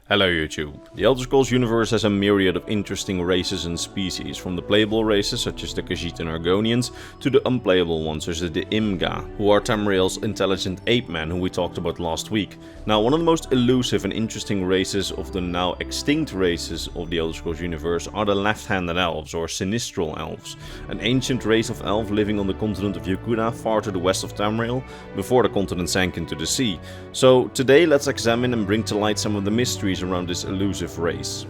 Hello YouTube. The Elder Scrolls universe has a myriad of interesting races and species, from the playable races such as the Khajiit and Argonians, to the unplayable ones such as the Imga, who are Tamriel's intelligent ape men who we talked about last week. Now, one of the most elusive and interesting races of the now extinct races of the Elder Scrolls universe are the Lefthanded Elves, or Sinistral Elves, an ancient race of elf living on the continent of Yokuda, far to the west of Tamriel, before the continent sank into the sea. So today let's examine and bring to light some of the mysteries around this elusive race.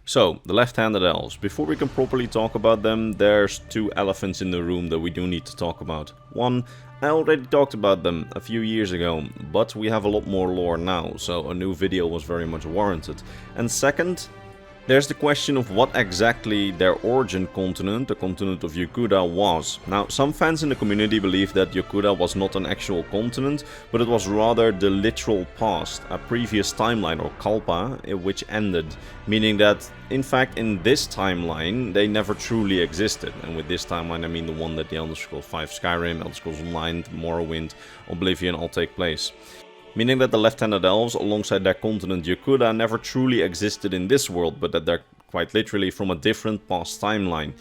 So, the Lefthanded Elves. Before we can properly talk about them, there's two elephants in the room that we do need to talk about. One, I already talked about them a few years ago, but we have a lot more lore now, so a new video was very much warranted. And second, there's the question of what exactly their origin continent, the continent of Yokuda, was. Now, some fans in the community believe that Yokuda was not an actual continent, but it was rather the literal past, a previous timeline or kalpa, which ended. Meaning that, in fact, in this timeline, they never truly existed. And with this timeline, I mean the one that the Elder Scrolls V Skyrim, Elder Scrolls Online, Morrowind, Oblivion all take place. Meaning that the Lefthanded Elves, alongside their continent Yokuda, never truly existed in this world, but that they're quite literally from a different past timeline.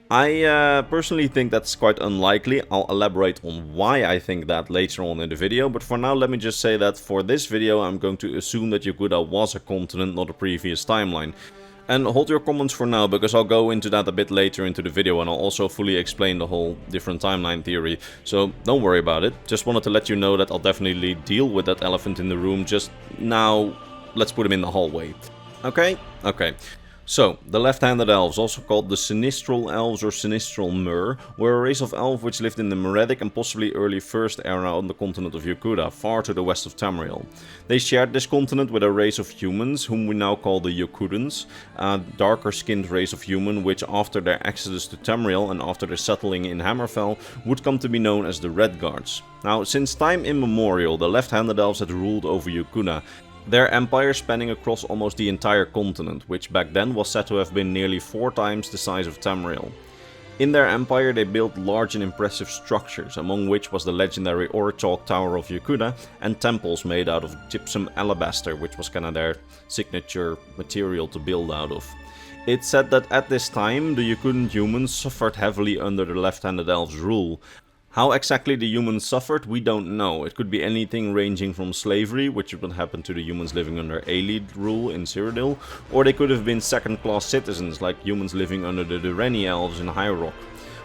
I personally think that's quite unlikely. I'll elaborate on why I think that later on in the video, but for now let me just say that for this video I'm going to assume that Yokuda was a continent, not a previous timeline. And hold your comments for now, because I'll go into that a bit later into the video, and I'll also fully explain the whole different timeline theory, so don't worry about it. Just wanted to let you know that I'll definitely deal with that elephant in the room. Just now, let's put him in the hallway. Okay? Okay. So, the Lefthanded Elves, also called the Sinistral Elves or Sinistral Mer, were a race of elf which lived in the Meretic and possibly early First Era on the continent of Yokuda, far to the west of Tamriel. They shared this continent with a race of humans, whom we now call the Yokudans, a darker-skinned race of human which, after their exodus to Tamriel and after their settling in Hammerfell, would come to be known as the Redguards. Now, since time immemorial, the Lefthanded Elves had ruled over Yokuda, their empire spanning across almost the entire continent, which back then was said to have been nearly 4 times the size of Tamriel. In their empire they built large and impressive structures, among which was the legendary Orichalk Tower of Yokuda, and temples made out of gypsum alabaster, which was kinda their signature material to build out of. It's said that at this time the Yokudan humans suffered heavily under the Lefthanded Elves' rule. How exactly the humans suffered, we don't know. It could be anything ranging from slavery, which would happen to the humans living under Aelid rule in Cyrodiil, or they could have been second-class citizens, like humans living under the Durrani Elves in High Rock.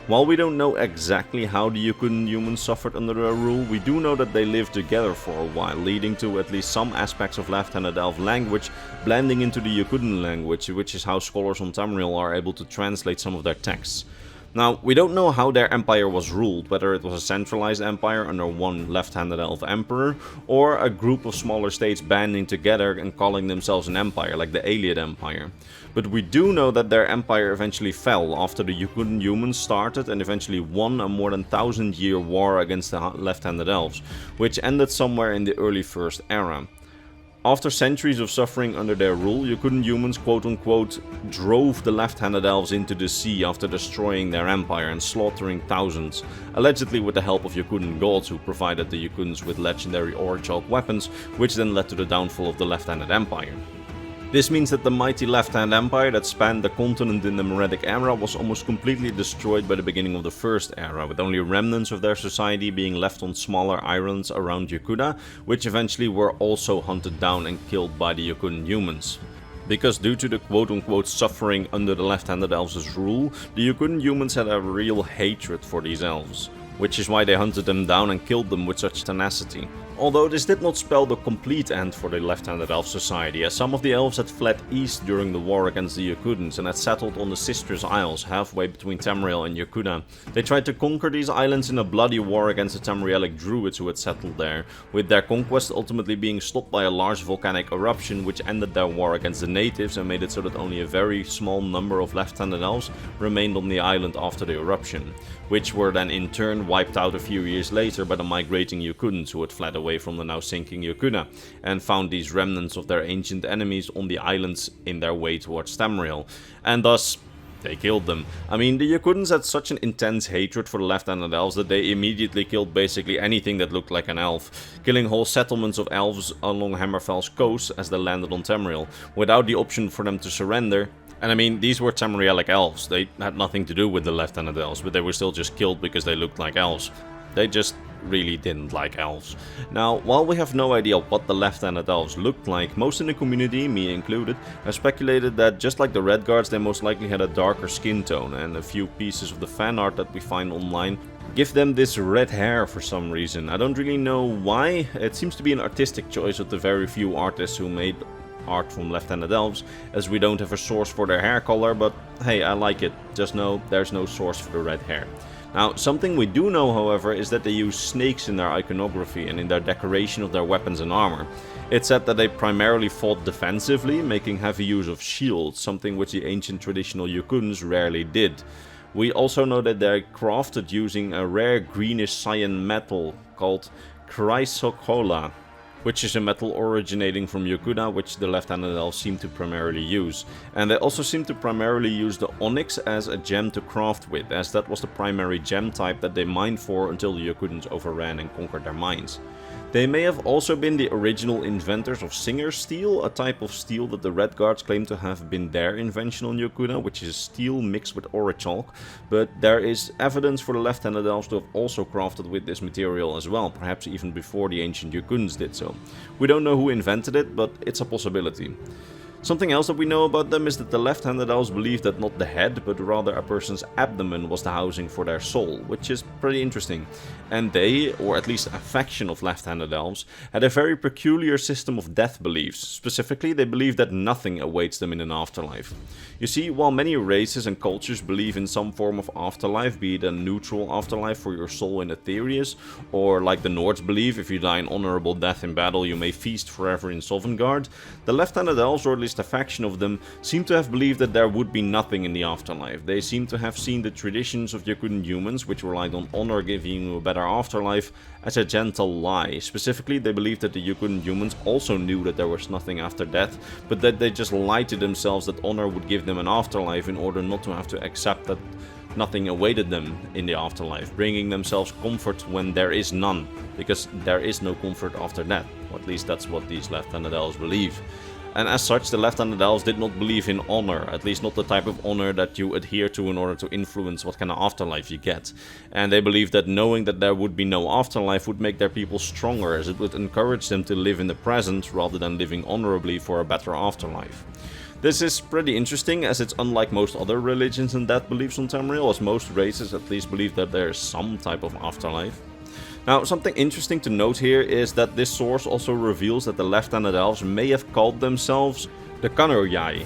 While we don't know exactly how the Yokudan humans suffered under their rule, we do know that they lived together for a while, leading to at least some aspects of Lefthanded Elf language blending into the Yokudan language, which is how scholars on Tamriel are able to translate some of their texts. Now, we don't know how their empire was ruled, whether it was a centralized empire under one Lefthanded Elf emperor, or a group of smaller states banding together and calling themselves an empire, like the Aelid Empire. But we do know that their empire eventually fell after the Yokudan humans started and eventually won a more than 1,000-year war against the Lefthanded Elves, which ended somewhere in the early First Era. After centuries of suffering under their rule, Yokudan humans quote-unquote drove the Lefthanded Elves into the sea after destroying their empire and slaughtering thousands, allegedly with the help of Yokudan gods who provided the Yokudans with legendary Orichalk weapons, which then led to the downfall of the Lefthanded Empire. This means that the mighty Lefthand Empire that spanned the continent in the Meretic era was almost completely destroyed by the beginning of the First Era, with only remnants of their society being left on smaller islands around Yokuda, which eventually were also hunted down and killed by the Yokudan humans. Because due to the quote-unquote suffering under the Lefthanded Elves' rule, the Yokudan humans had a real hatred for these elves, which is why they hunted them down and killed them with such tenacity. Although this did not spell the complete end for the Lefthanded Elf society, as some of the elves had fled east during the war against the Yokudans and had settled on the Sistress Isles, halfway between Tamriel and Yokuda. They tried to conquer these islands in a bloody war against the Tamrielic druids who had settled there, with their conquest ultimately being stopped by a large volcanic eruption which ended their war against the natives and made it so that only a very small number of Lefthanded Elves remained on the island after the eruption, which were then in turn wiped out a few years later by the migrating Yokudans who had fled away from the now sinking Yokuda and found these remnants of their ancient enemies on the islands in their way towards Tamriel, and thus they killed them. I mean, the Yokudans had such an intense hatred for the Lefthanded Elves that they immediately killed basically anything that looked like an elf, killing whole settlements of elves along Hammerfell's coast as they landed on Tamriel, without the option for them to surrender. And I mean, these were Tamrielic elves. They had nothing to do with the Lefthanded Elves, but they were still just killed because they looked like elves. They just really didn't like elves. Now, while we have no idea what the Lefthanded Elves looked like, most in the community, me included, have speculated that just like the Red Guards, they most likely had a darker skin tone, and a few pieces of the fan art that we find online give them this red hair for some reason. I don't really know why. It seems to be an artistic choice of the very few artists who made art from Lefthanded Elves, as we don't have a source for their hair color, but hey, I like it. Just know there's no source for the red hair. Now, something we do know, however, is that they use snakes in their iconography and in their decoration of their weapons and armor. It's said that they primarily fought defensively, making heavy use of shields, something which the ancient traditional Yokudans rarely did. We also know that they're crafted using a rare greenish cyan metal called chrysocolla, which is a metal originating from Yokuda, which the Lefthanded Elves seem to primarily use. And they also seem to primarily use the onyx as a gem to craft with, as that was the primary gem type that they mined for until the Yokudans overran and conquered their mines. They may have also been the original inventors of Singer Steel, a type of steel that the Red Guards claim to have been their invention on Yokuda, which is steel mixed with orichalk, but there is evidence for the Lefthanded Elves to have also crafted with this material as well, perhaps even before the ancient Yokudans did so. We don't know who invented it, but it's a possibility. Something else that we know about them is that the Lefthanded Elves believe that not the head, but rather a person's abdomen was the housing for their soul, which is pretty interesting. And they, or at least a faction of Lefthanded Elves, had a very peculiar system of death beliefs. Specifically, they believe that nothing awaits them in an afterlife. You see, while many races and cultures believe in some form of afterlife, be it a neutral afterlife for your soul in Aetherius, or like the Nords believe, if you die an honorable death in battle, you may feast forever in Sovngarde, the Lefthanded Elves, or at least a faction of them, seem to have believed that there would be nothing in the afterlife. They seem to have seen the traditions of Yokudan humans, which relied on honor giving you a better afterlife, as a gentle lie. Specifically, they believed that the Yokudan humans also knew that there was nothing after death, but that they just lied to themselves that honor would give them an afterlife in order not to have to accept that nothing awaited them in the afterlife, bringing themselves comfort when there is none, because there is no comfort after death. Or at least that's what these Lefthanded Elves believe. And as such, the Lefthanded Elves did not believe in honor, at least not the type of honor that you adhere to in order to influence what kind of afterlife you get. And they believed that knowing that there would be no afterlife would make their people stronger, as it would encourage them to live in the present rather than living honorably for a better afterlife. This is pretty interesting, as it's unlike most other religions and death beliefs on Tamriel, as most races at least believe that there is some type of afterlife. Now, something interesting to note here is that this source also reveals that the Lefthanded Elves may have called themselves the Kanurjai,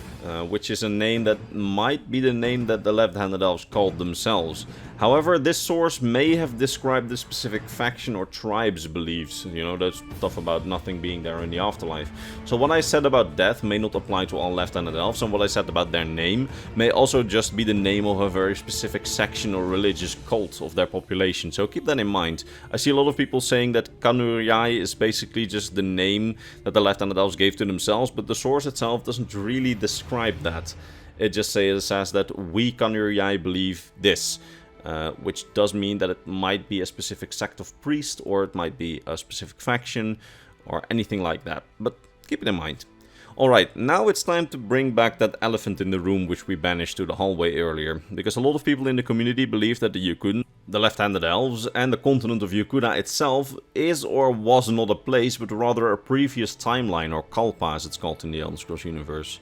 which is a name that might be the name that the Lefthanded Elves called themselves. However, this source may have described the specific faction or tribe's beliefs, you know, that stuff about nothing being there in the afterlife. So what I said about death may not apply to all Lefthanded Elves, and what I said about their name may also just be the name of a very specific section or religious cult of their population, so keep that in mind. I see a lot of people saying that Kanurjai is basically just the name that the Lefthanded Elves gave to themselves, but the source itself doesn't really describe that. It just says that we Kanurjai believe this. Which does mean that it might be a specific sect of priests, or it might be a specific faction, or anything like that. But keep it in mind. Alright, now it's time to bring back that elephant in the room which we banished to the hallway earlier. Because a lot of people in the community believe that the Yokudan, the Lefthanded Elves, and the continent of Yokuda itself is or was not a place, but rather a previous timeline, or Kalpa as it's called in the Elder Scrolls universe.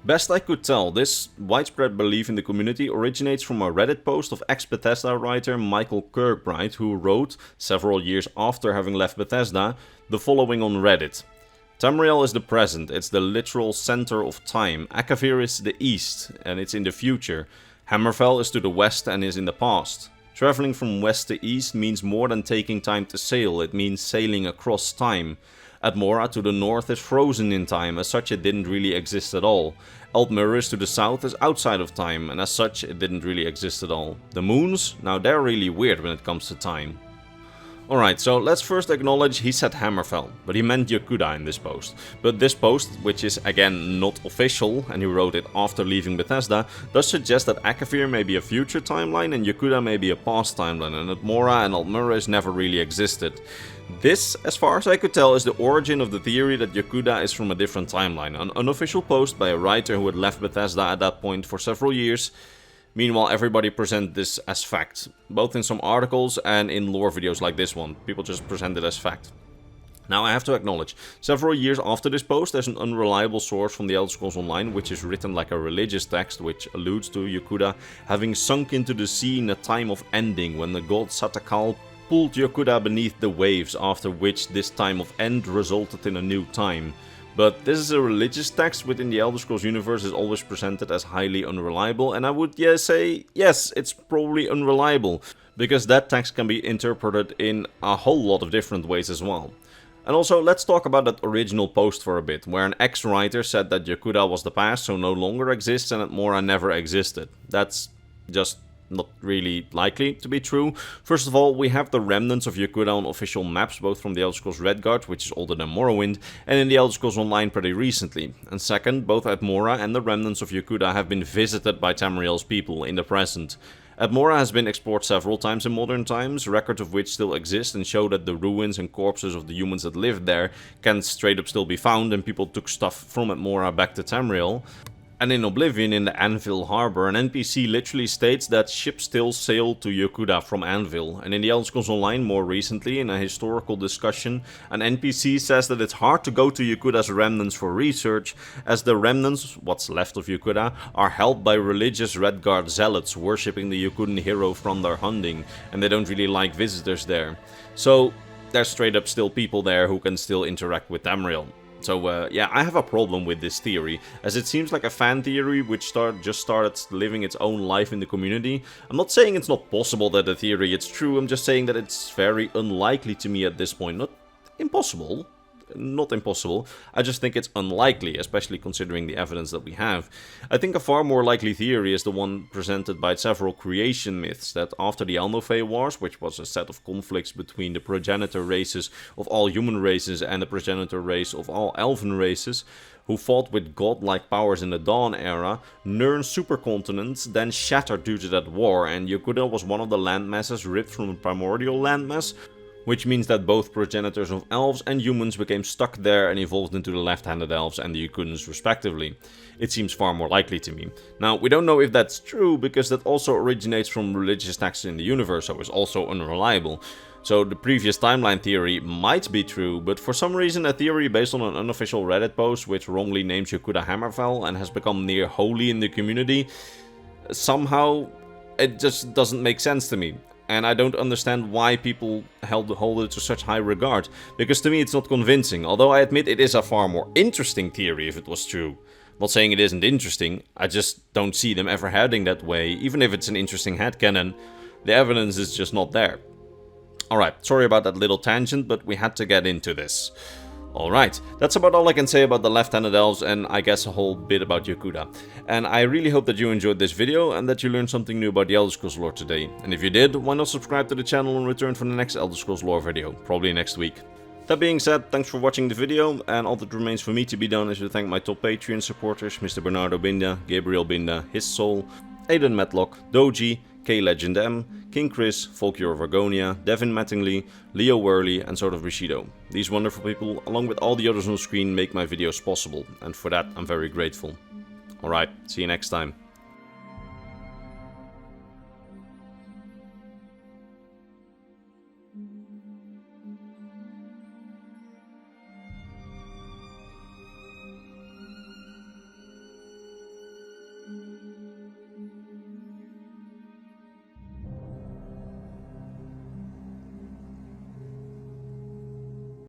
Best I could tell, this widespread belief in the community originates from a Reddit post of ex-Bethesda writer Michael Kirkbride, who wrote, several years after having left Bethesda, the following on Reddit. Tamriel is the present, it's the literal center of time. Akavir is the east, and it's in the future. Hammerfell is to the west and is in the past. Traveling from west to east means more than taking time to sail, it means sailing across time. Admora to the north is frozen in time, as such it didn't really exist at all. Eldmuris to the south is outside of time, and as such it didn't really exist at all. The moons? Now they're really weird when it comes to time. Alright, so let's first acknowledge he said Hammerfell, but he meant Yokuda in this post. But this post, which is again not official, and he wrote it after leaving Bethesda, does suggest that Akavir may be a future timeline and Yokuda may be a past timeline, and Admora and Eldmuris never really existed. This, as far as I could tell, is the origin of the theory that Yokuda is from a different timeline, an unofficial post by a writer who had left Bethesda at that point for several years. Meanwhile, everybody present this as fact, both in some articles and in lore videos like this one. People just present it as fact. Now I have to acknowledge, several years after this post there's an unreliable source from the Elder Scrolls Online which is written like a religious text which alludes to Yokuda having sunk into the sea in a time of ending when the god Satakal pulled Yokuda beneath the waves, after which this time of end resulted in a new time. But this is a religious text within the Elder Scrolls universe is always presented as highly unreliable, and I would say yes, it's probably unreliable, because that text can be interpreted in a whole lot of different ways as well. And also, let's talk about that original post for a bit, where an ex-writer said that Yokuda was the past, so no longer exists, and that Mora never existed. That's just not really likely to be true. First of all, we have the remnants of Yokuda on official maps, both from the Elder Scrolls Redguard, which is older than Morrowind, and in the Elder Scrolls Online pretty recently. And second, both Admora and the remnants of Yokuda have been visited by Tamriel's people in the present. Admora has been explored several times in modern times, records of which still exist and show that the ruins and corpses of the humans that lived there can straight up still be found, and people took stuff from Admora back to Tamriel. And in Oblivion, in the Anvil Harbor, an NPC literally states that ships still sail to Yokuda from Anvil. And in the Elder Scrolls Online, more recently, in a historical discussion, an NPC says that it's hard to go to Yokuda's remnants for research, as the remnants, what's left of Yokuda, are held by religious Redguard zealots worshipping the Yokudan hero from their hunting, and they don't really like visitors there. So, there's straight up still people there who can still interact with Tamriel. So yeah, I have a problem with this theory, as it seems like a fan theory which just started living its own life in the community. I'm not saying it's not possible that the theory is true, I'm just saying that it's very unlikely to me at this point. Not impossible. Not impossible, I just think it's unlikely, especially considering the evidence that we have. I think a far more likely theory is the one presented by several creation myths, that after the Alnofey Wars, which was a set of conflicts between the progenitor races of all human races and the progenitor race of all elven races, who fought with godlike powers in the Dawn era, Nirn's supercontinent then shattered due to that war, and Yokuda was one of the landmasses ripped from a primordial landmass, which means that both progenitors of elves and humans became stuck there and evolved into the Lefthanded Elves and the Yokudans respectively. It seems far more likely to me. Now, we don't know if that's true, because that also originates from religious texts in the universe, so it's also unreliable. So the previous timeline theory might be true, but for some reason a theory based on an unofficial Reddit post which wrongly names Yokuda Hammerfell and has become near holy in the community, somehow it just doesn't make sense to me. And I don't understand why people hold it to such high regard, because to me it's not convincing, although I admit it is a far more interesting theory if it was true. Not saying it isn't interesting, I just don't see them ever heading that way, even if it's an interesting headcanon. The evidence is just not there. Alright, sorry about that little tangent, but we had to get into this. Alright, that's about all I can say about the Lefthanded Elves, and I guess a whole bit about Yokuda. And I really hope that you enjoyed this video and that you learned something new about the Elder Scrolls lore today. And if you did, why not subscribe to the channel and return for the next Elder Scrolls lore video, probably next week. That being said, thanks for watching the video, and all that remains for me to be done is to thank my top Patreon supporters, Mr. Bernardo Binda, Gabriel Binda, His Soul, Aidan Matlock, Doji, K-Legend M, King Chris, Volkior of Argonia, Devin Mattingly, Leo Worley and Sort of Bushido. These wonderful people, along with all the others on screen, make my videos possible, and for that I'm very grateful. Alright, see you next time.